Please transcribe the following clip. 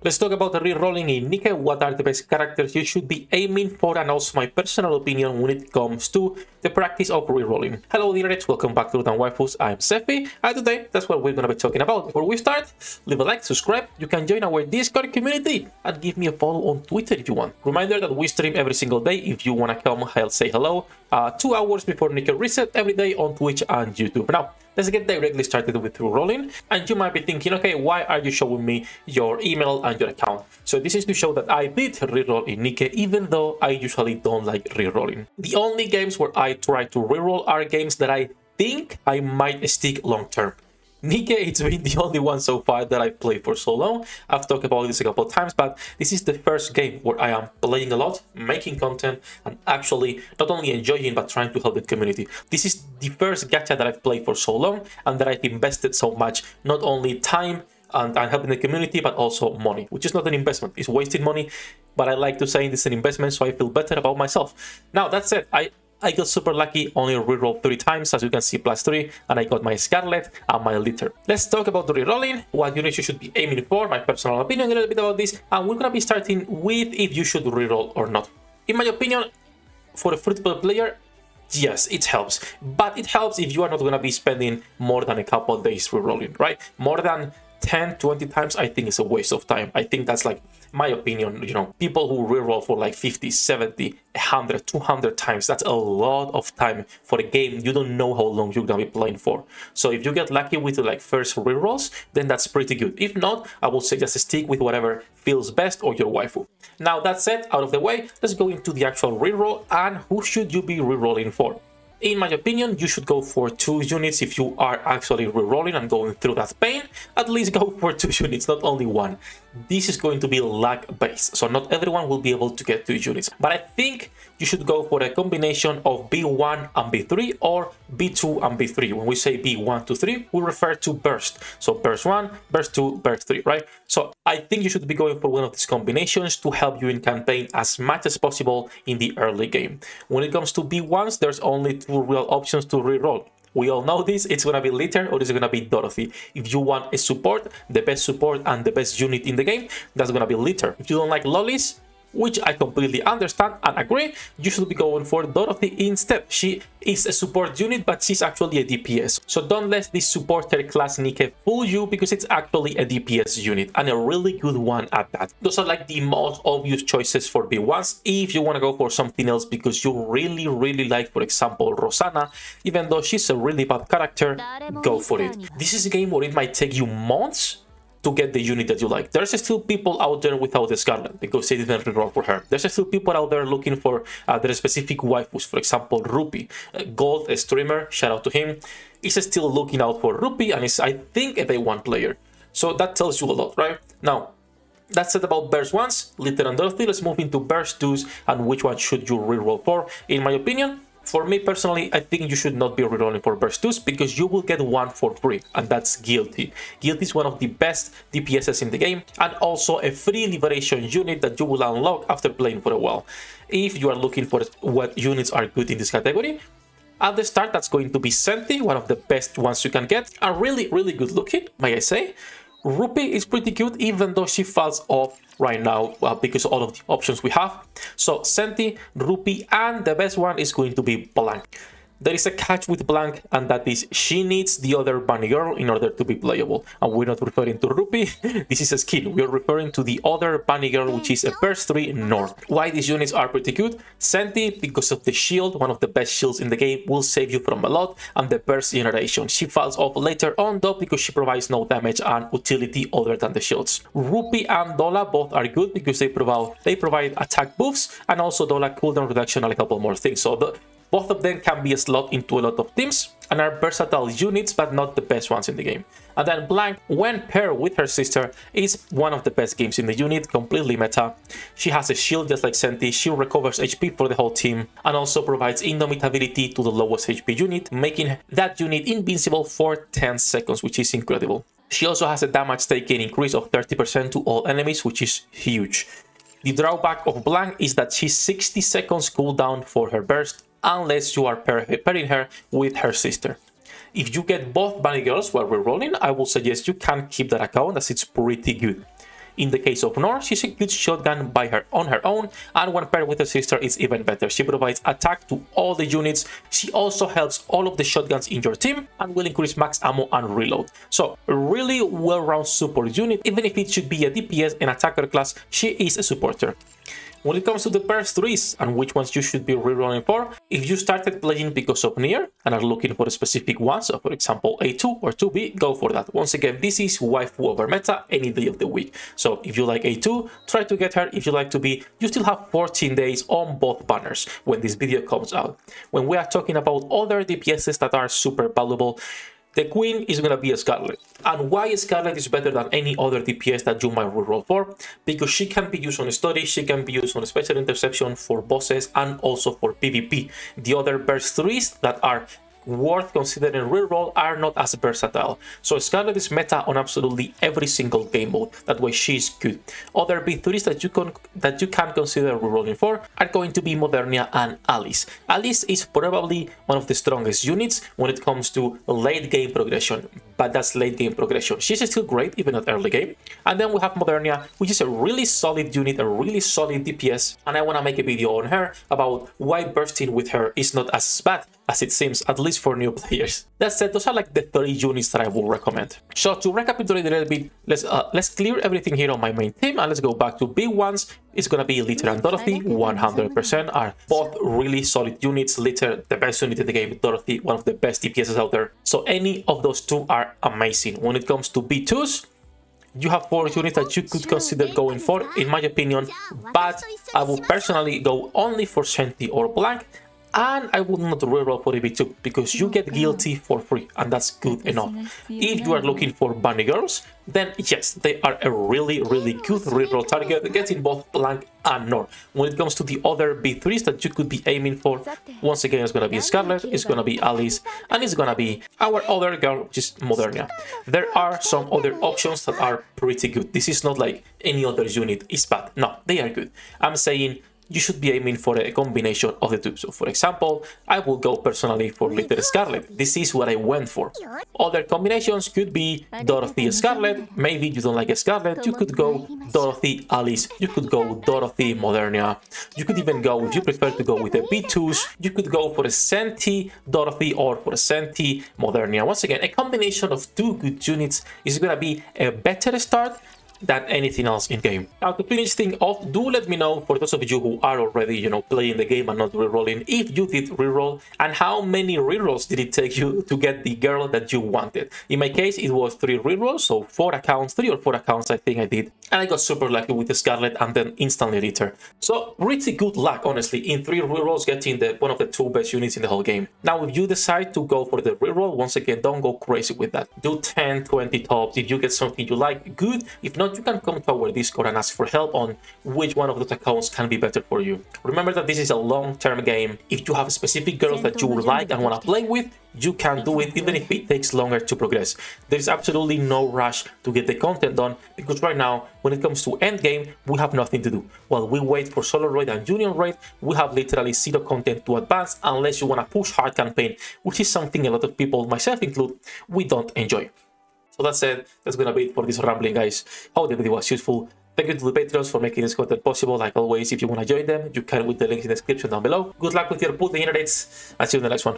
Let's talk about the re-rolling in NIKKE, what are the best characters you should be aiming for, and also my personal opinion when it comes to the practice of re-rolling. Hello internet, welcome back to Waifus. I'm Sefi, and today that's what we're gonna be talking about. Before we start, leave a like, subscribe, you can join our Discord community, and give me a follow on Twitter if you want. Reminder that we stream every single day. If you wanna come, I'll say hello 2 hours before NIKKE reset every day on Twitch and YouTube. Now, let's get directly started with re-rolling. And you might be thinking, okay, why are you showing me your email and your account? So this is to show that I did re-roll in NIKKE, even though I usually don't like re-rolling. The only games where I try to re-roll are games that I think I might stick long term. NIKKE, it's been the only one so far that I've played for so long. I've talked about this a couple of times, but this is the first game where I am playing a lot, making content, and actually not only enjoying, but trying to help the community. This is the first gacha that I've played for so long, and that I've invested so much, not only time and helping the community, but also money, which is not an investment, it's wasting money, but I like to say it's an investment, so I feel better about myself. Now, that said, I got super lucky, only rerolled 3 times, as you can see, +3, and I got my Scarlet and my Litter. Let's talk about the rerolling, what units you should be aiming for, my personal opinion a little bit about this, and we're gonna be starting with if you should reroll or not. In my opinion, for a free-to-play player, yes, it helps, but it helps if you are not gonna be spending more than a couple of days rerolling, right? More than 10-20 times, I think it's a waste of time. I think that's like my opinion. You know, people who reroll for like 50, 70, 100, 200 times, that's a lot of time for a game you don't know how long you're gonna be playing for. So if you get lucky with the like first rerolls, then that's pretty good. If not, I would say just stick with whatever feels best or your waifu. Now, that said, out of the way, let's go into the actual reroll and who should you be rerolling for. In my opinion, you should go for 2 units if you are actually rerolling and going through that pain. At least go for 2 units, not only 1. This is going to be lag-based, so not everyone will be able to get 2 units. But I think you should go for a combination of B1 and B3 or B2 and B3. When we say B1 to 3, we refer to burst. So burst 1, burst 2, burst 3, right? So I think you should be going for one of these combinations to help you in campaign as much as possible in the early game. When it comes to B1s, there's only 2 real options to reroll. We all know this, it's gonna be Litter or it's gonna be Dorothy. If you want a support, the best support and the best unit in the game, that's gonna be Litter. If you don't like lollies, which I completely understand and agree, you should be going for Dorothy instead. She is a support unit, but she's actually a DPS. So don't let this supporter class NIKKE fool you, because it's actually a DPS unit, and a really good one at that. Those are like the most obvious choices for B1s. If you want to go for something else because you really like, for example, Rosanna, even though she's a really bad character, go for it. This is a game where it might take you months to get the unit that you like. There's still people out there without the Scarlet because they didn't reroll for her. There's still people out there looking for their specific waifus. For example, Rupi, Gold, a streamer, shout out to him, is still looking out for Rupi and is, I think, a day 1 player. So that tells you a lot, right? Now, that's it about burst 1s, Litter and Dorothy. Let's move into burst 2s and which one should you reroll for. In my opinion, for me personally, I think you should not be rerolling for burst 2s because you will get 1 for free, and that's Guilty. Guilty is one of the best DPSs in the game, and also a free liberation unit that you will unlock after playing for a while. If you are looking for what units are good in this category, at the start that's going to be Senti, one of the best ones you can get, and really good looking, may I say. Rupi is pretty cute, even though she falls off right now because of all of the options we have. So Senti, Rupi, and the best one is going to be Blank. There is a catch with Blank, and that is she needs the other bunny girl in order to be playable. And we're not referring to Rupi, this is a skin. We're referring to the other bunny girl, which is a burst 3 North. Why these units are pretty cute? Senti, because of the shield, one of the best shields in the game, will save you from a lot, and the burst generation. She falls off later on though because she provides no damage and utility other than the shields. Rupi and Dola both are good because they provide attack buffs, and also Dola cooldown reduction and a couple more things. So both of them can be a slot into a lot of teams and are versatile units, but not the best ones in the game. And then Blank, when paired with her sister, is one of the best games in the unit, completely meta. She has a shield just like Senti, she recovers HP for the whole team, and also provides indomitability to the lowest HP unit, making that unit invincible for 10 seconds, which is incredible. She also has a damage taken increase of 30% to all enemies, which is huge. The drawback of Blank is that she's 60 seconds cooldown for her burst, unless you are pairing her with her sister. If you get both bunny girls while rerolling, I will suggest you can keep that account as it's pretty good. In the case of Nor, she's a good shotgun on her own, and when paired with her sister, it's even better. She provides attack to all the units. She also helps all of the shotguns in your team and will increase max ammo and reload. So a really well-rounded support unit. Even if it should be a DPS and attacker class, she is a supporter. When it comes to the burst 3s and which ones you should be rerolling for, if you started playing because of Nier and are looking for a specific one, so for example A2 or 2B, go for that. Once again, this is waifu over meta any day of the week. So if you like A2, try to get her. If you like 2B, you still have 14 days on both banners when this video comes out. When we are talking about other DPSs that are super valuable, the queen is going to be a Scarlet. And why Scarlet is better than any other DPS that you might reroll for? Because she can be used on story, she can be used on special interception for bosses and also for PvP. The other burst 3s that are worth considering reroll are not as versatile. So Scarlet is meta on absolutely every single game mode. That way she's good. Other B3s that you can consider rerolling for are going to be Modernia and Alice. Alice is probably one of the strongest units when it comes to late game progression, but that's late game progression. She's still great even at early game. And then we have Modernia, which is a really solid unit, a really solid DPS, and I want to make a video on her about why bursting with her is not as bad as it seems, at least for new players. That said, those are like the 30 units that I will recommend. So to recapitulate a little bit, let's clear everything here on my main team and let's go back to big ones. It's gonna be Litter and Dorothy, 100% are both really solid units. Litter, the best unit in the game, Dorothy, one of the best DPSs out there. So any of those two are amazing. When it comes to B2s, you have 4 units that you could consider going for, in my opinion, but I will personally go only for Senti or Blank. And I would not reroll for EB2 because you get guilty for free and that's good enough. If you are looking for bunny girls, then yes, they are a really good reroll target, getting both Blank and Nor. When it comes to the other B3s that you could be aiming for, once again it's gonna be Scarlet, it's gonna be Alice, and it's gonna be our other girl, which is Modernia. There are some other options that are pretty good. This is not like any other unit is bad. No, they are good. I'm saying you should be aiming for a combination of the two. So for example, I will go personally for Litter Scarlet. This is what I went for. Other combinations could be Dorothy Scarlet. Maybe you don't like Scarlet, you could go Dorothy Alice. You could go Dorothy Modernia. You could even go, if you prefer to go with the B2s, you could go for a Senti Dorothy or for a Senti Modernia. Once again, a combination of 2 good units is gonna be a better start than anything else in game. Now to finish things off, do let me know, for those of you who are already, playing the game and not rerolling, if you did reroll and how many rerolls did it take you to get the girl that you wanted. In my case, it was 3 rerolls, so 3 or 4 accounts I think I did, and I got super lucky with the Scarlet and then instantly Litter. So pretty good luck, honestly, in 3 rerolls getting one of the 2 best units in the whole game. Now if you decide to go for the reroll, once again, don't go crazy with that. Do 10, 20 tops. If you get something you like, good. If not, you can come to our Discord and ask for help on which one of those accounts can be better for you. Remember that this is a long-term game. If you have specific girls that you would like and want to play with, you can do it even if it takes longer to progress. There is absolutely no rush to get the content done because right now, when it comes to endgame, we have nothing to do. While we wait for solo raid and union raid, we have literally 0 content to advance unless you want to push hard campaign, which is something a lot of people, myself included, we don't enjoy. So that said, that's gonna be it for this rambling, guys. Hope the video was useful. Thank you to the patrons for making this content possible. Like always, if you want to join them, you can with the links in the description down below. Good luck with your pull the internets. I'll see you in the next one.